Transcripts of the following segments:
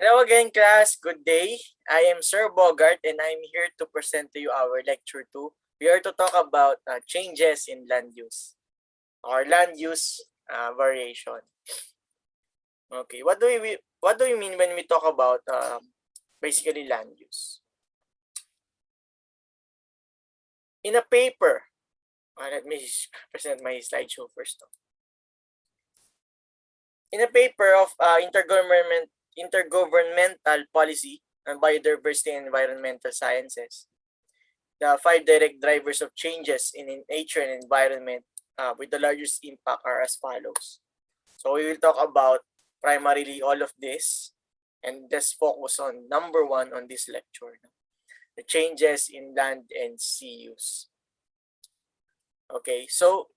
Hello again, class. Good day. I am Sir Bogart and I'm here to present to you our lecture 2. We are to talk about changes in land use or land use variation. Okay, what do we mean when we talk about basically land use? In a paper, let me present my slideshow first. In a paper of intergovernmental policy on biodiversity and environmental sciences, the 5 direct drivers of changes in nature and environment with the largest impact are as follows. So we will talk about primarily all of this and just focus on number 1 on this lecture, the changes in land and sea use. Okay, so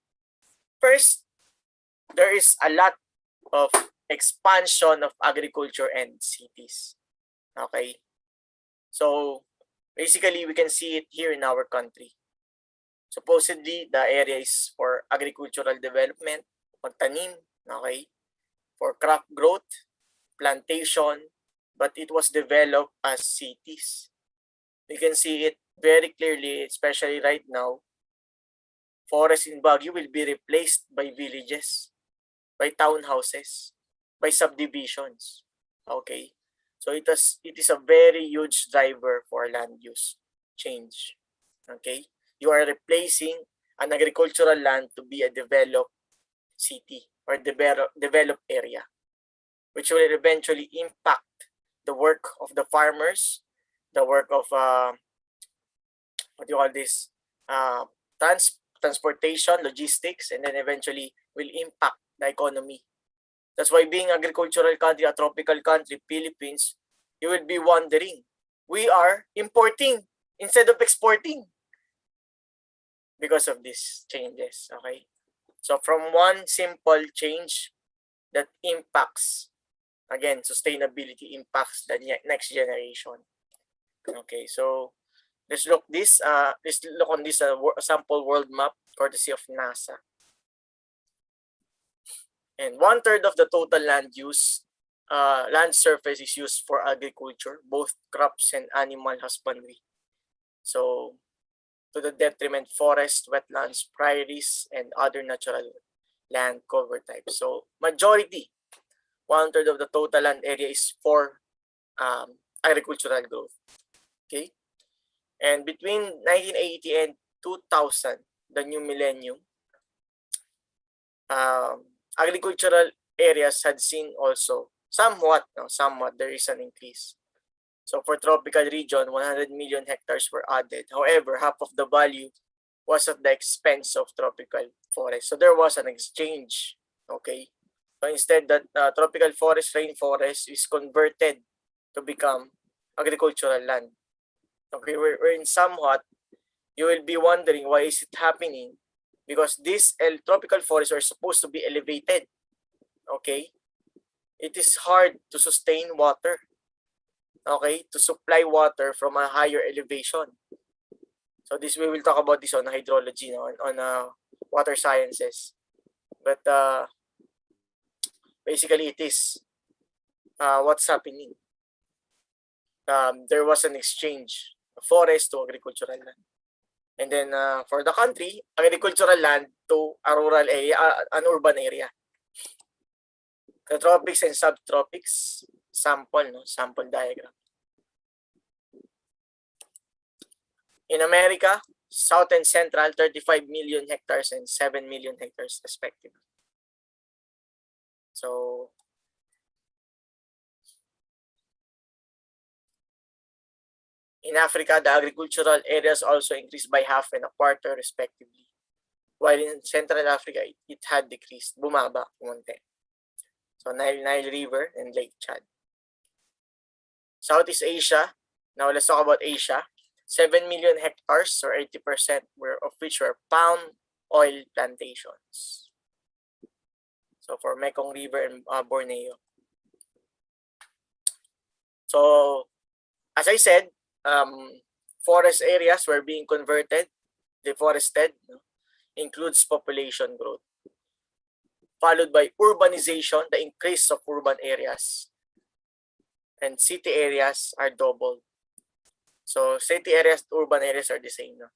first, there is a lot of expansion of agriculture and cities. Okay, so basically we can see it here in our country. Supposedly, the area is for agricultural development, magtanim, okay, for crop growth, plantation, but it was developed as cities. You can see it very clearly, especially right now. Forests in Baguio will be replaced by villages, by townhouses, by subdivisions. Okay, so it is a very huge driver for land use change. Okay, you are replacing an agricultural land to be a developed city or developed area, which will eventually impact the work of the farmers, the work of what do you call this, transportation, logistics, and then eventually will impact the economy. That's why being agricultural country, a tropical country, Philippines, you will be wondering, we are importing instead of exporting because of these changes. Okay, so from one simple change that impacts, again, sustainability impacts the next generation. Okay, so let's look on this sample world map courtesy of NASA. And 1/3 of the total land surface is used for agriculture, both crops and animal husbandry. So, to the detriment forest, wetlands, prairies, and other natural land cover types. So, majority, 1/3 of the total land area is for agricultural growth. Okay, and between 1980 and 2000, the new millennium, agricultural areas had seen also somewhat there is an increase. So for tropical region, 100 million hectares were added. However, half of the value was at the expense of tropical forest. So there was an exchange. Okay, so instead that tropical forest, rainforest is converted to become agricultural land. Okay, we're in somewhat, you will be wondering why is it happening? Because these tropical forests are supposed to be elevated. Okay, it is hard to sustain water. Okay, to supply water from a higher elevation. So this, we will talk about this on hydrology, on water sciences. But basically, it is what's happening. There was an exchange of forest to agricultural land. And then for the country, agricultural land to a rural area, an urban area. The tropics and subtropics, sample diagram. In America, South and Central, 35 million hectares and 7 million hectares respectively. So, in Africa, the agricultural areas also increased by 1/2 and 1/4 respectively. While in Central Africa, it had decreased, bumaba, kumunti. So, Nile River and Lake Chad. Southeast Asia, now let's talk about Asia. 7 million hectares or 80% of which were palm oil plantations. So, for Mekong River and Borneo. So, as I said, forest areas were being converted, deforested, includes population growth, followed by urbanization, the increase of urban areas, and city areas are doubled. So city areas, urban areas are the same. No?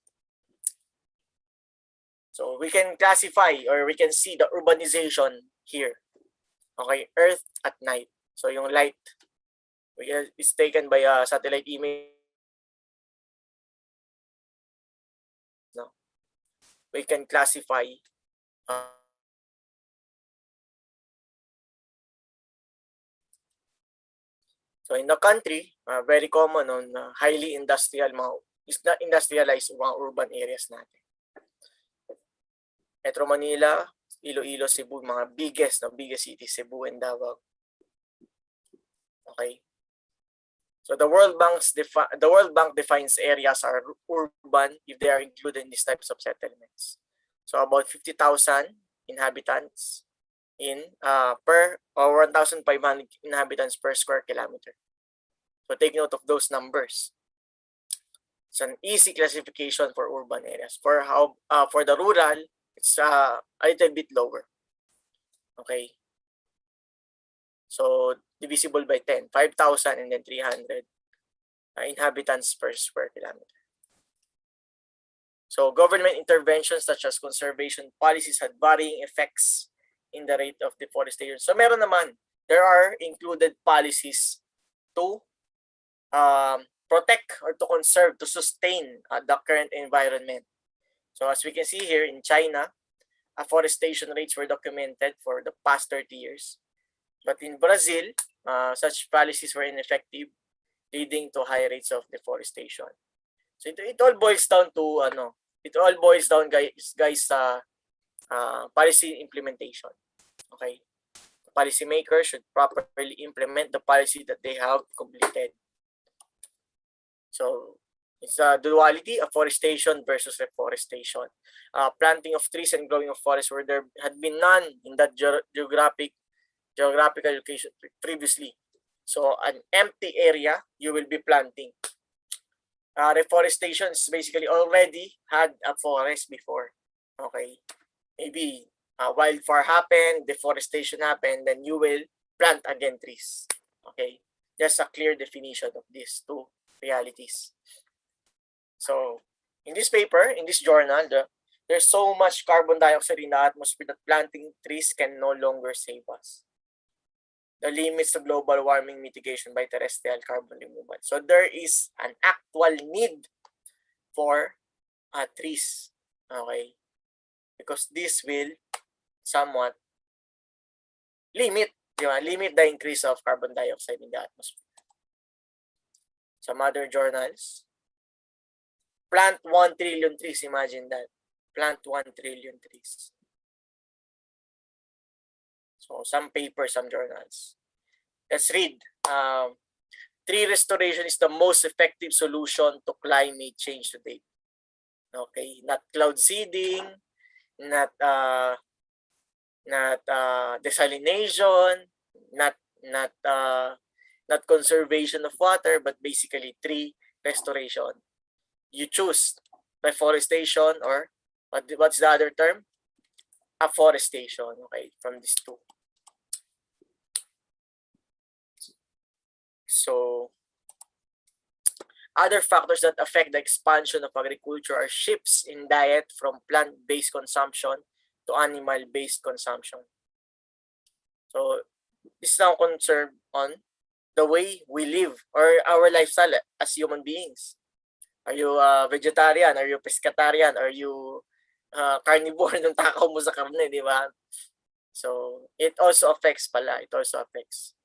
So we can classify or we can see the urbanization here. Okay, Earth at night. So yung light is taken by a satellite image. No? We can classify so in the country, very common on highly industrial, is not industrialized mga urban areas natin. Metro Manila, Iloilo, Cebu, mga biggest cities, Cebu and Davao. Okay. So the World Bank defines areas are urban if they are included in these types of settlements. So about 50,000 inhabitants in per or 1,500 inhabitants per square kilometer. So take note of those numbers. It's an easy classification for urban areas. For the rural, it's a little bit lower. Okay. So divisible by 10, 5,000 and then 300 inhabitants per square kilometer. So government interventions such as conservation policies had varying effects in the rate of deforestation. So meron naman, there are included policies to protect or to conserve, to sustain the current environment. So as we can see here in China, afforestation rates were documented for the past 30 years. But in Brazil, such policies were ineffective, leading to high rates of deforestation. So it all boils down to guys, policy implementation. Okay, the policymakers should properly implement the policy that they have completed. So it's a duality, afforestation versus reforestation. Planting of trees and growing of forests where there had been none in that geographical location previously. So an empty area, you will be planting. Reforestation is basically already had a forest before. Okay, maybe wildfire happened, deforestation happened, then you will plant again trees. Okay, just a clear definition of these two realities. So in this paper, in this journal, there's so much carbon dioxide in the atmosphere that planting trees can no longer save us. The limits of global warming mitigation by terrestrial carbon removal. So there is an actual need for trees, okay? Because this will somewhat limit the increase of carbon dioxide in the atmosphere. Some other journals, plant 1 trillion trees, imagine that. Plant 1 trillion trees. So some papers, some journals. Let's read. Tree restoration is the most effective solution to climate change today. Okay, not cloud seeding, not desalination, not conservation of water, but basically tree restoration. You choose reforestation or what's the other term? Afforestation. Okay, from these two. So other factors that affect the expansion of agriculture are shifts in diet from plant-based consumption to animal-based consumption. So this is now concerned on the way we live or our lifestyle as human beings. Are you vegetarian? Are you pescatarian? Are you carnivore ng takaw mo sa karne, di ba? So it also affects pala. It also affects.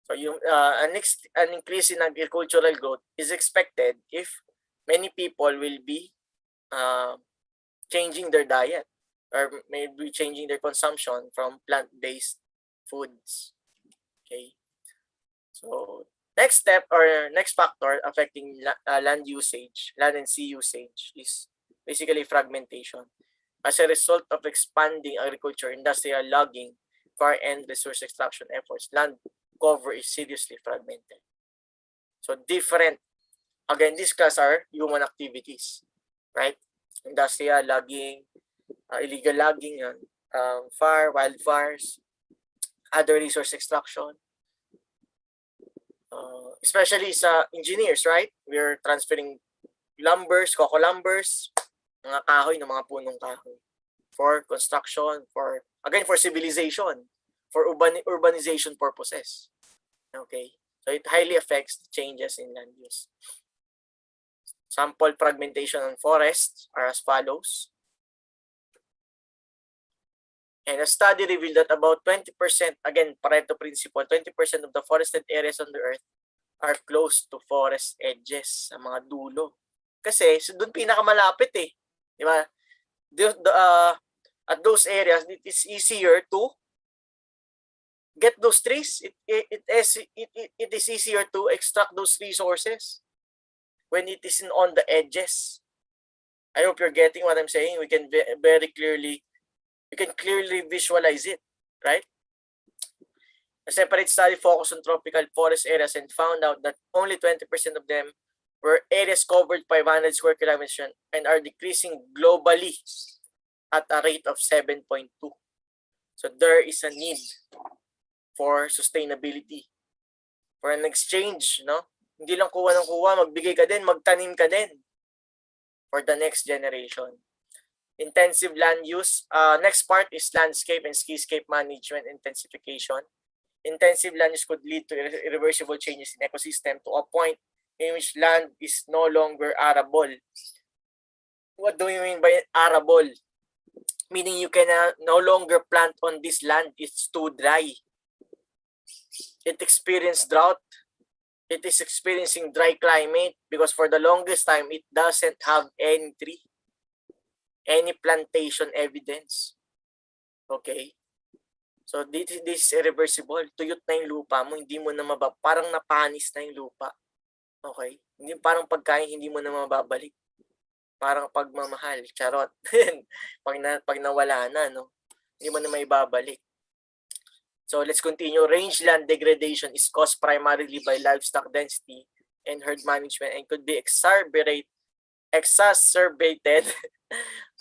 So yung an increase in agricultural growth is expected if many people will be changing their diet or maybe changing their consumption from plant-based foods. Okay. So next step or next factor affecting land and sea usage is basically fragmentation. As a result of expanding agriculture, industrial logging, far end resource extraction efforts, land cover is seriously fragmented. So different, again, these class are human activities, right? Industrial logging, illegal logging, wildfires, other resource extraction. Especially sa engineers, right? We're transferring lumbers, coco lumbers, mga kahoy ng mga punong kahoy for construction, for civilization, for urbanization purposes. Okay? So it highly affects the changes in land use. Sample fragmentation on forests are as follows. And a study revealed that about 20%, again, Pareto principle, 20% of the forested areas on the earth are close to forest edges, sa mga dulo. Kasi doon pinakamalapit eh. Di ba? At those areas, it is easier to get those trees. It is easier to extract those resources when it is on the edges. I hope you're getting what I'm saying. We can clearly visualize it, right? A separate study focused on tropical forest areas and found out that only 20% of them were areas covered by 500 square kilometers and are decreasing globally at a rate of 7.2. So there is a need for sustainability, for an exchange, no? Hindi lang kuha ng kuha, magbigay ka din, magtanim ka din for the next generation. Intensive land use. Next part is landscape and skyscape management intensification. Intensive land use could lead to irreversible changes in ecosystem to a point in which land is no longer arable. What do you mean by arable? Meaning you can no longer plant on this land. It's too dry. It experienced drought. It is experiencing dry climate because for the longest time, it doesn't have any tree, any plantation evidence. Okay? So, this is irreversible. Tuyot na yung lupa mo, hindi mo na parang napanis na yung lupa. Okay? Hindi parang pagkain, hindi mo na mababalik. Parang pagmamahal, charot. pag nawala na, no? Hindi mo na maibabalik. So, let's continue. Rangeland degradation is caused primarily by livestock density and herd management and could be exacerbated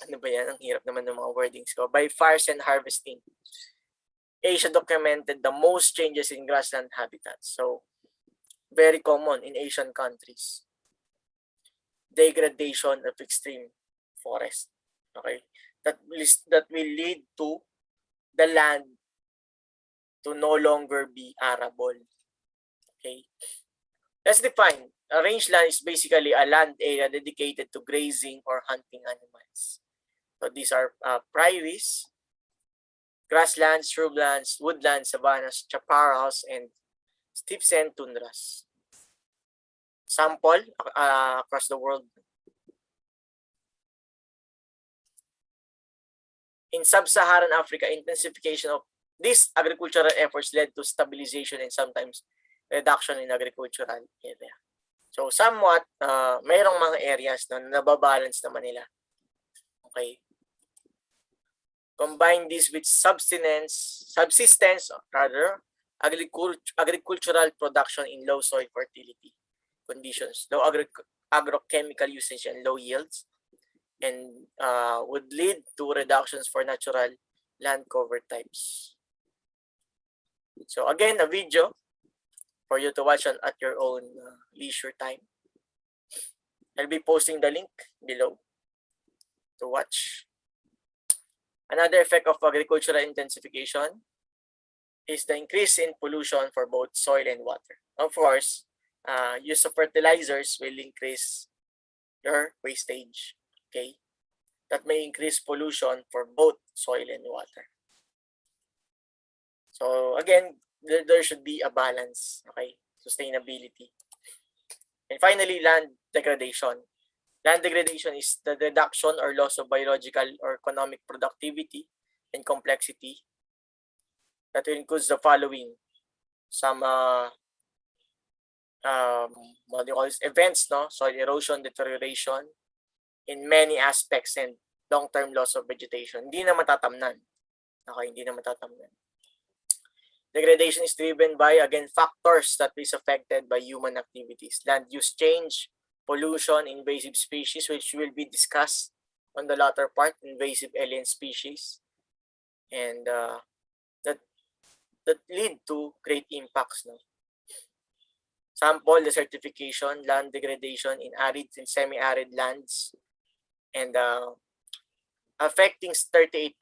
ano ba yan? Ang hirap naman ng mga wordings ko. By fires and harvesting. Asia documented the most changes in grassland habitats. So, very common in Asian countries. Degradation of extreme forest. Okay? That will lead to the land to no longer be arable. Okay? Let's define. A rangeland is basically a land area dedicated to grazing or hunting animals. So these are prairies, grasslands, shrublands, woodlands, savannas, chaparrals, and steppes and tundras. Sample across the world. In sub-Saharan Africa, intensification of these agricultural efforts led to stabilization and sometimes reduction in agricultural area. So somewhat, mayroong mga areas na nababalance naman nila. Okay. Combine this with subsistence agricultural production in low soil fertility conditions, low agrochemical usage and low yields, and would lead to reductions for natural land cover types. So again, a video for you to watch at your own leisure time. I'll be posting the link below to watch. Another effect of agricultural intensification is the increase in pollution for both soil and water. Of course, use of fertilizers will increase your wastage. Okay, that may increase pollution for both soil and water. So again, there should be a balance. Okay, sustainability. And finally, land degradation. Land degradation is the reduction or loss of biological or economic productivity and complexity. That includes the following: some what do you call this? Events, no? Soil erosion, deterioration in many aspects, and long-term loss of vegetation. Hindi na matatamnan. Okay, hindi na matatamnan. Degradation is driven by, again, factors that is affected by human activities. Land use change, pollution, invasive species, which will be discussed on the latter part, invasive alien species, and that lead to great impacts. No? Sample, desertification, land degradation in arid and semi-arid lands, and affecting 38%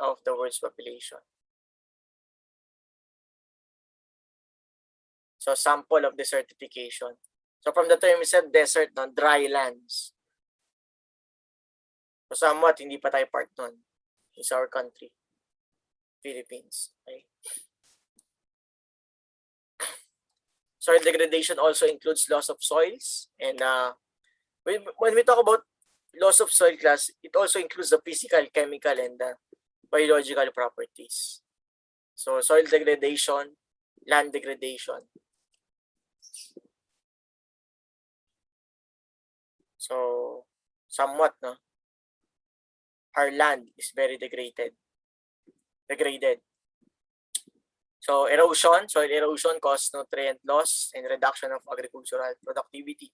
of the world's population. So sample of desertification. So from the term itself, desert, no, dry lands. So somewhat, hindi pa tayo part nun. It's our country, Philippines. Okay? Soil degradation also includes loss of soils. And when we talk about loss of soil class, it also includes the physical, chemical, and biological properties. So soil degradation, land degradation. So somewhat, no? Our land is very degraded. So erosion, soil erosion causes nutrient loss and reduction of agricultural productivity.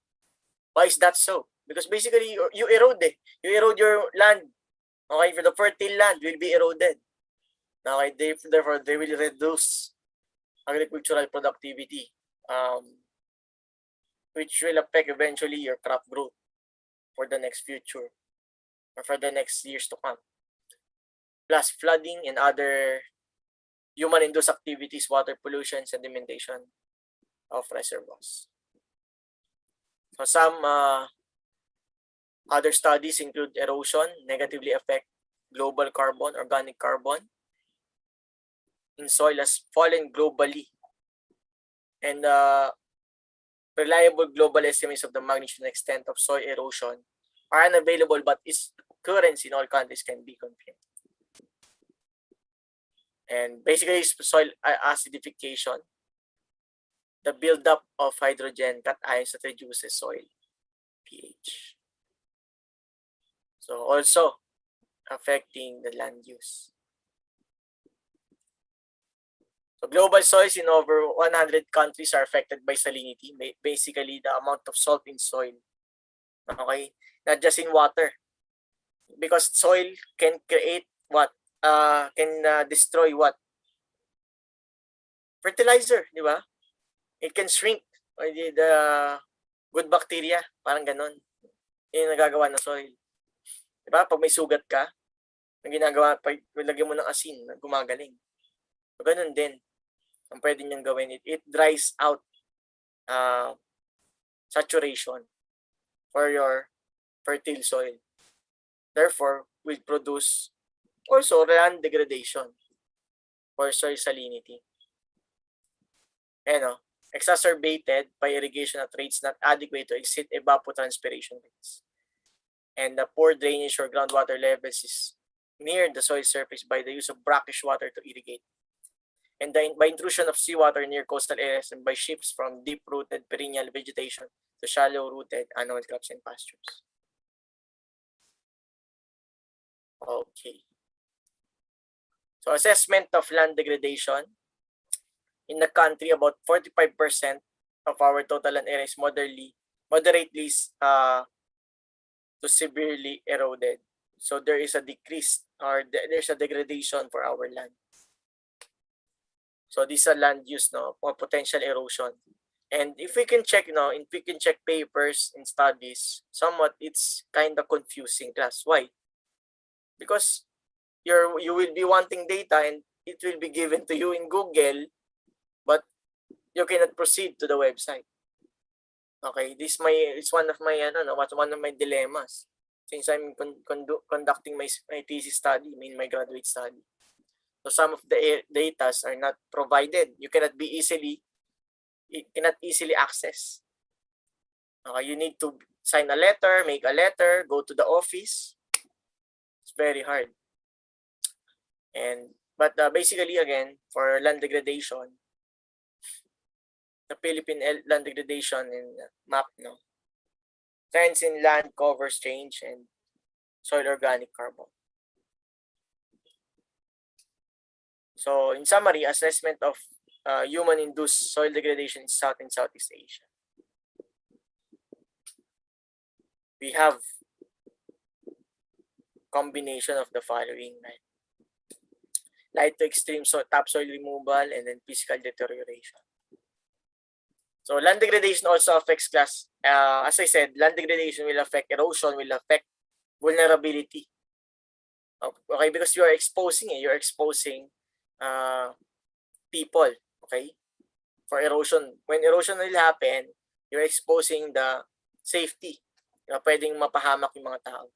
Why is that so? Because basically you erode You erode your land. Okay, for the fertile land will be eroded. Okay, therefore they will reduce agricultural productivity, which will affect eventually your crop growth for the next future or for the next years to come. Plus flooding and other human-induced activities, water pollution, sedimentation of reservoirs. So some other studies include erosion negatively affect global carbon, organic carbon in soil has fallen globally. And reliable global estimates of the magnitude and extent of soil erosion are unavailable, but its occurrence in all countries can be confirmed. And basically, soil acidification, the buildup of hydrogen cations that reduces soil pH. So also affecting the land use. So global soils in over 100 countries are affected by salinity, basically the amount of salt in soil. Okay, not just in water, because soil can create what? Can destroy what? Fertilizer, di ba? It can shrink the good bacteria, parang ganon. Yung nagagawa ng soil. Di ba? Pag may sugat ka, ang ginagawa, pag lagyan mo ng asin, gumagaling. So, ganun din. Ang pwede niyang gawin, it dries out saturation for your fertile soil. Therefore, will produce also land degradation for soil salinity. And exacerbated by irrigation at rates not adequate to exceed evapotranspiration rates. And the poor drainage or groundwater levels is near the soil surface by the use of brackish water to irrigate. And by intrusion of seawater near coastal areas and by shifts from deep-rooted perennial vegetation to shallow-rooted annual crops and pastures. Okay. So assessment of land degradation. In the country, about 45% of our total land area is moderately to severely eroded. So there is a decrease or there's a degradation for our land. So this is a land use, or potential erosion. And if we can check, if we can check papers and studies, somewhat it's kind of confusing class. Why? Because you will be wanting data and it will be given to you in Google, but you cannot proceed to the website. Okay, it's one of my dilemmas since I'm conducting my thesis study, my graduate study. So some of the data are not provided. You cannot easily access. Okay, you need to sign a letter, make a letter, go to the office. It's very hard. But basically, again, for land degradation, the Philippine land degradation in map, trends in land covers change and soil organic carbon. So in summary, assessment of human-induced soil degradation in South and Southeast Asia. We have combination of the following, right? Light to extreme topsoil removal and then physical deterioration. So land degradation also affects class. As I said, land degradation will affect erosion, will affect vulnerability. Okay, because you're exposing people, okay, for erosion. When erosion will happen, you're exposing the safety. Pwedeng mapahamak yung mga tao.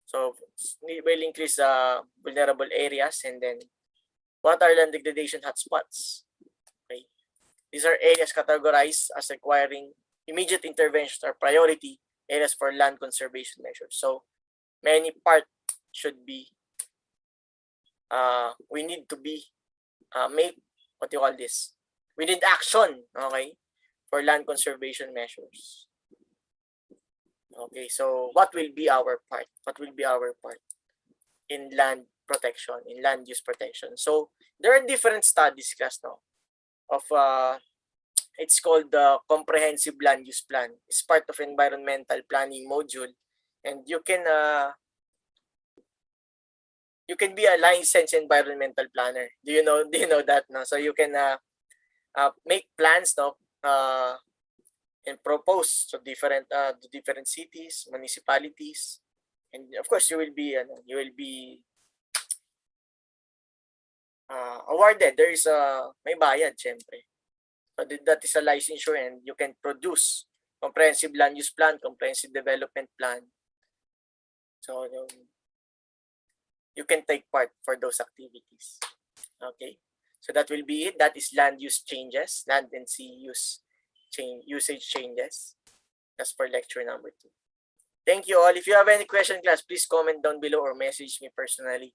So, it will increase vulnerable areas. And then, what are land degradation hotspots? Okay. These are areas categorized as requiring immediate interventions or priority areas for land conservation measures. So, many parts should be, we need to be, make, what do you call this? We need action, okay, for land conservation measures. Okay, so what will be our part? What will be our part in land protection, in land use protection? So there are different studies, class, no, of it's called the comprehensive land use plan. It's part of environmental planning module, and you can be a licensed environmental planner. Do you know that, no? So you can make plans, no, and propose to different cities, municipalities, and of course you will be awarded. There is may bayad, syempre. So that is a licensure, and you can produce comprehensive land use plan, comprehensive development plan. So you can take part for those activities. Okay, so that will be it. That is land use changes, land and sea usage changes. That's for lecture number 2. Thank you all. If you have any question, class, please comment down below or message me personally.